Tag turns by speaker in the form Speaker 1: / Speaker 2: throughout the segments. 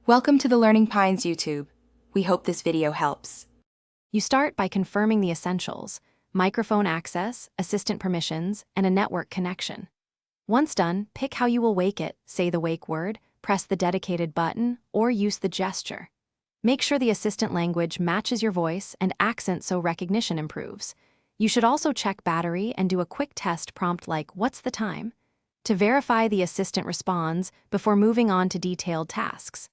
Speaker 1: Welcome to the Learning Pines YouTube. We hope this video helps.
Speaker 2: You start by confirming the essentials: microphone access, assistant permissions, and a network connection. Once done, pick how you will wake it, say the wake word, press the dedicated button, or use the gesture. Make sure the assistant language matches your voice and accent so recognition improves. You should also check battery and do a quick test prompt like "What's the time?" to verify the assistant responds before moving on to detailed tasks.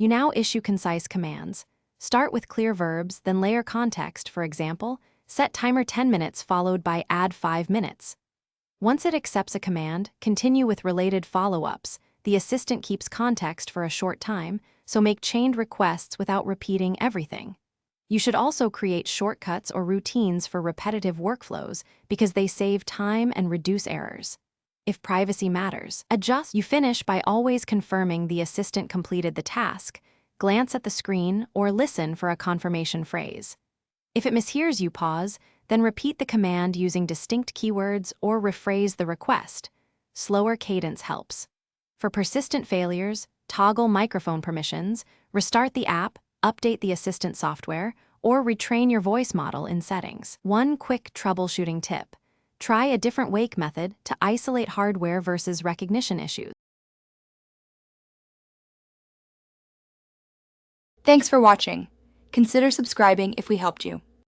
Speaker 2: You now issue concise commands. Start with clear verbs, then layer context. For example, set timer 10 minutes followed by add 5 minutes. Once it accepts a command, continue with related follow-ups. The assistant keeps context for a short time, so make chained requests without repeating everything. You should also create shortcuts or routines for repetitive workflows because they save time and reduce errors. If privacy matters, adjust. You finish by always confirming the assistant completed the task, glance at the screen, or listen for a confirmation phrase. If it mishears you, pause, then repeat the command using distinct keywords or rephrase the request. Slower cadence helps. For persistent failures, toggle microphone permissions, restart the app, update the assistant software, or retrain your voice model in settings. One quick troubleshooting tip: try a different wake method to isolate hardware versus recognition issues.
Speaker 1: Thanks for watching. Consider subscribing if we helped you.